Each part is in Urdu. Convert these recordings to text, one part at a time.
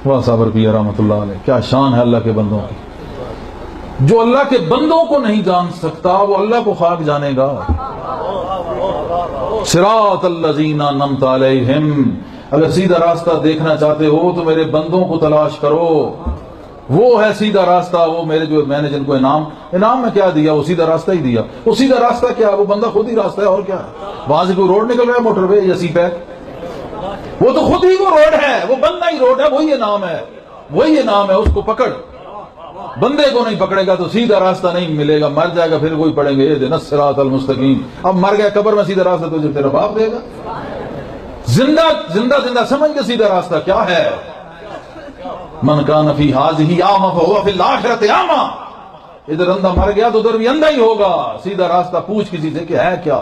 واہ صابر پیر رحمۃ اللہ علیہ، کیا شان ہے اللہ کے بندوں کی. جو اللہ کے بندوں کو نہیں جان سکتا وہ اللہ کو خاک جانے گا. صراط الذین انعمت علیہم، اگر سیدھا راستہ دیکھنا چاہتے ہو تو میرے بندوں کو تلاش کرو. وہ ہے سیدھا راستہ، وہ میرے جو میں نے جن کو انعام میں کیا دیا، وہ سیدھا راستہ ہی دیا. وہ سیدھا راستہ کیا ہے؟ وہ بندہ خود ہی راستہ ہے، اور کیا ہے؟ وہاں سے کوئی روڈ نکل رہا ہے، موٹر وے یا سی پیک، وہ تو خود ہی وہ روڈ ہے، وہ بندہ ہی روڈ ہے، وہی انعام ہے، وہی انعام ہے. اس کو پکڑ. بندے کو نہیں پکڑے گا تو سیدھا راستہ نہیں ملے گا. مر جائے گا پھر وہی پڑھیں گے اہدنا الصراط المستقیم. اب مر گیا قبر میں، سیدھا راستہ تو تیرا باپ دے گا. زندہ سمجھ کے سیدھا راستہ کیا ہے. من کان فی ہذہ اعمی فہو فی الآخرۃ اعمی. ادھر اندھا مر گیا تو ادھر بھی اندھا ہی ہوگا. سیدھا راستہ پوچھ کسی سے کہ ہے کیا.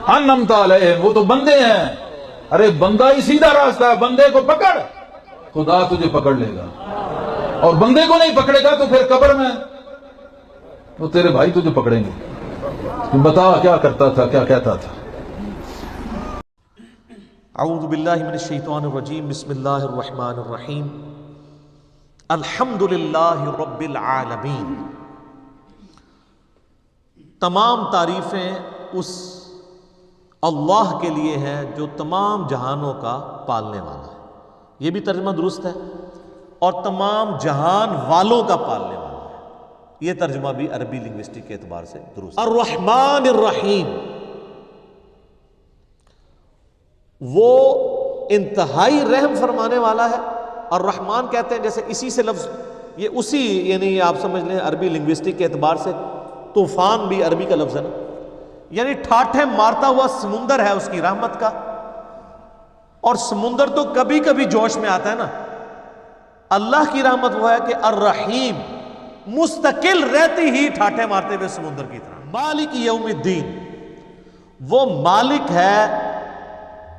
انعمت علیہم، وہ تو بندے ہیں. ارے بندہ ہی سیدھا راستہ ہے. بندے کو پکڑ، خدا تجھے پکڑ لے گا. اور بندے کو نہیں پکڑے گا تو پھر قبر میں وہ تیرے بھائی تجھے پکڑیں گے. بتا کیا کرتا تھا، کیا کہتا تھا. اعوذ باللہ من الشیطان الرجیم، بسم اللہ الرحمن الرحیم. الحمد للہ رب العالمین. تمام تعریفیں اس اللہ کے لیے ہیں جو تمام جہانوں کا پالنے والا ہے. یہ بھی ترجمہ درست ہے. اور تمام جہان والوں کا پالنے والا ہے، یہ ترجمہ بھی عربی لنگوسٹک کے اعتبار سے درست. الرحمن الرحیم، وہ انتہائی رحم فرمانے والا ہے. اور رحمان کہتے ہیں جیسے اسی سے لفظ یہ اسی، یعنی آپ سمجھ لیں عربی لنگوسٹک کے اعتبار سے طوفان بھی عربی کا لفظ ہے نا، یعنی ٹھاٹھے مارتا ہوا سمندر ہے اس کی رحمت کا. اور سمندر تو کبھی کبھی جوش میں آتا ہے نا. اللہ کی رحمت وہ ہے کہ الرحیم، مستقل رہتی ہی ٹھاٹھے مارتے ہوئے سمندر کی طرح. مالک یوم الدین، وہ مالک ہے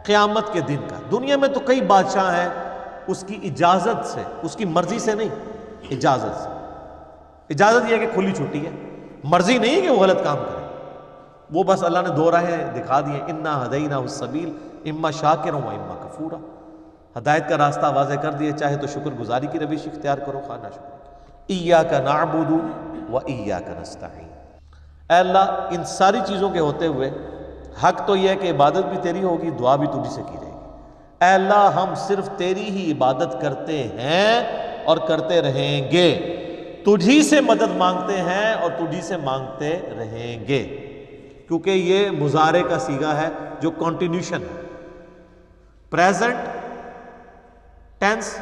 قیامت کے دن کا. دنیا میں تو کئی بادشاہ ہیں، اس کی اجازت سے، اس کی مرضی سے نہیں، اجازت سے. اجازت یہ ہے کہ کھلی چھٹی ہے، مرضی نہیں ہے کہ وہ غلط کام کرے. وہ بس اللہ نے دو راہیں دکھا دی ہیں، انا ہدیناہ السبیل اما شاکرا و اما کفورا. ہدایت کا راستہ واضح کر دیے، چاہے تو شکر گزاری کی روش اختیار کرو، خواہ نہ شکر. ایاک نعبد و ایاک نستعین. اے اللہ، ان ساری چیزوں کے ہوتے ہوئے حق تو یہ ہے کہ عبادت بھی تیری ہوگی، دعا بھی تجھی سے کی جائے گی. اے اللہ، ہم صرف تیری ہی عبادت کرتے ہیں اور کرتے رہیں گے. تجھی سے مدد مانگتے ہیں اور تجھی سے مانگتے رہیں گے. کیونکہ یہ مضارع کا صیغہ ہے جو کنٹینیوشن ہے. پریزنٹ ٹینس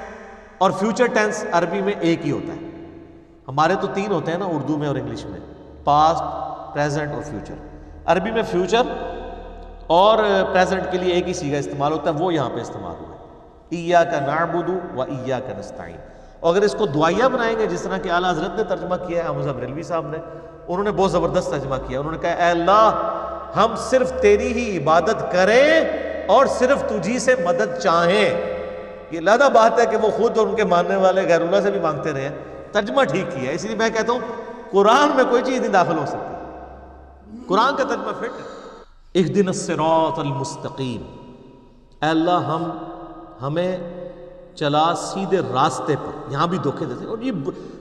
اور فیوچر ٹینس عربی میں ایک ہی ہوتا ہے. ہمارے تو تین ہوتے ہیں نا اردو میں اور انگلش میں، پاسٹ، پریزنٹ اور فیوچر. عربی میں فیوچر اور پریزنٹ کے لیے ایک ہی صیغہ استعمال ہوتا ہے، وہ یہاں پہ استعمال ہوا ہے، ایاک نعبد و ایاک نستعین. اور اگر اس کو دعائیہ بنائیں گے، جس طرح کہ اعلیٰ حضرت نے ترجمہ کیا ہے، حمزہ بریلوی صاحب نے، انہوں نے بہت زبردست ترجمہ کیا. انہوں نے کہا اے اللہ، ہم صرف تیری ہی عبادت کریں اور صرف تجھی سے مدد چاہیں. یہ علیحدہ بات ہے کہ وہ خود اور ان کے ماننے والے غیر اللہ سے بھی مانگتے رہے. ترجمہ ٹھیک کیا ہے. اس لیے میں کہتا ہوں قرآن میں کوئی چیز نہیں داخل ہو سکتی، قرآن کا ترجمہ فٹ ہے. اہدنا الصراط المستقیم. اے اللہ، ہمیں چلا سیدھے راستے پر. یہاں بھی دھوکے دیتے ہیں، اور یہ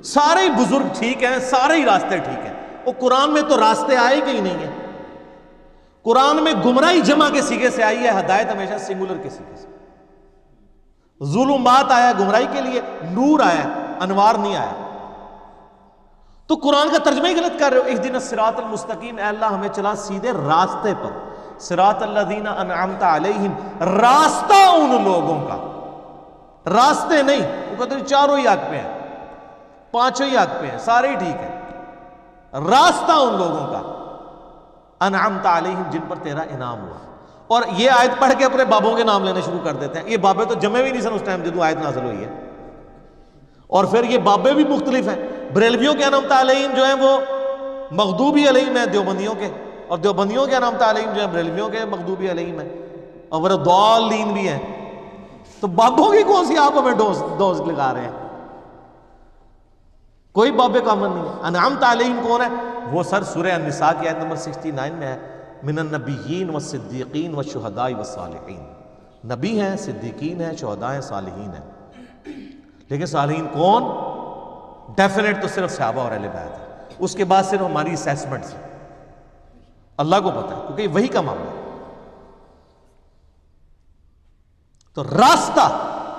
سارے بزرگ ٹھیک ہیں، سارے ہی راستے ٹھیک ہیں. وہ قرآن میں تو راستے آئے کہ ہی نہیں ہیں. قرآن میں گمراہی جمع کے صیغے سے آئی ہے، ہدایت ہمیشہ سنگولر کے صیغے سے. ظلمات آیا گمراہی کے لیے، نور آیا، انوار نہیں آیا. تو قرآن کا ترجمہ ہی غلط کر رہے ہو. اہدنا الصراط المستقیم، اے اللہ ہمیں چلا سیدھے راستے پر. صراط الذین انعمت علیہم، راستہ ان لوگوں کا، راستے نہیں. وہ کہتے ہیں چاروں ہی حق پہ ہیں، پانچوں ہی حق پہ ہیں، سارے ہی ٹھیک ہیں. راستہ ان لوگوں کا انعمت علیہم، جن پر تیرا انعام ہوا. اور یہ آیت پڑھ کے اپنے بابوں کے نام لینے شروع کر دیتے ہیں. یہ بابے تو جمے بھی نہیں سن اس ٹائم جدو آیت نازل ہوئی ہے. اور پھر یہ بابے بھی مختلف ہیں. بریلویوں کے انعمت علیہم جو ہیں وہ مغضوبی علیہم ہیں دیوبندیوں کے، اور دیوبندیوں کے انعمت علیہم جو ہیں بریلویوں کے مغضوبی علیہم ہیں، اور وہ ضالین بھی ہیں. تو بابوں کی کون سی آپ ہمیں ڈوز لگا رہے ہیں؟ کوئی بابے کا عمل نہیں ہے. انعمت علیہم کون ہے؟ وہ سر سورہ النساء کی آیت نمبر 69 میں ہے، من النبیین والصدیقین والشہداء والصالحین. نبی ہیں، صدیقین ہیں، شہداء ہیں، صالحین ہیں. لیکن صالحین کون؟ ڈیفینیٹ تو صرف صحابہ اور اہل بیت ہے، اس کے بعد صرف ہماری اسیسمنٹ ہے، اللہ کو پتہ ہے، کیونکہ یہ وہی کا معاملہ ہے۔ تو راستہ،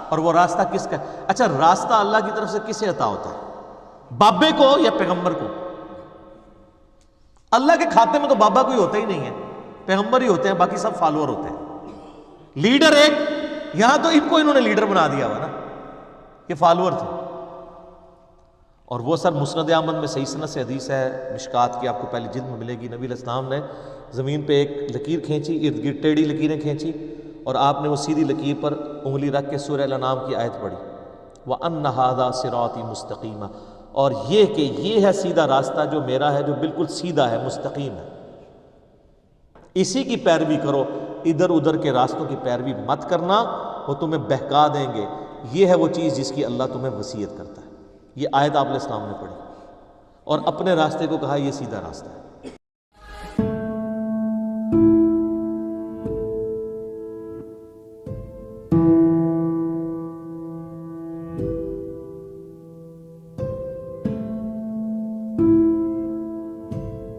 اور وہ راستہ کس کا؟ اچھا راستہ اللہ کی طرف سے کسے عطا ہوتا ہے؟ بابے کو یا پیغمبر کو؟ اللہ کے کھاتے میں تو بابا کوئی ہوتا ہی نہیں ہے، پیغمبر ہی ہوتے ہیں، باقی سب فالوور ہوتے ہیں۔ لیڈر ایک، یہاں تو ان کو انہوں نے لیڈر بنا دیا ہوا نا، یہ فالوور تھے۔ اور وہ سر مسند احمد میں صحیح سند سے حدیث ہے، مشکات کی آپ کو پہلی جلد میں ملے گی، نبی علیہ السلام نے زمین پہ ایک لکیر کھینچی، ارد گرد ٹیڑھی لکیریں کھینچی، اور آپ نے وہ سیدھی لکیر پر انگلی رکھ کے سورہ الانعام کی آیت پڑھی، وَأَنَّ هَذَا صِرَاطِي مُسْتَقِيمًا، اور یہ کہ یہ ہے سیدھا راستہ جو میرا ہے، جو بالکل سیدھا ہے، مستقیم ہے، اسی کی پیروی کرو، ادھر ادھر کے راستوں کی پیروی مت کرنا، وہ تمہیں بہکا دیں گے۔ یہ ہے وہ چیز جس کی اللہ تمہیں وصیت کرتا ہے۔ یہ آیت آپ علیہ السلام نے پڑھی اور اپنے راستے کو کہا یہ سیدھا راستہ ہے۔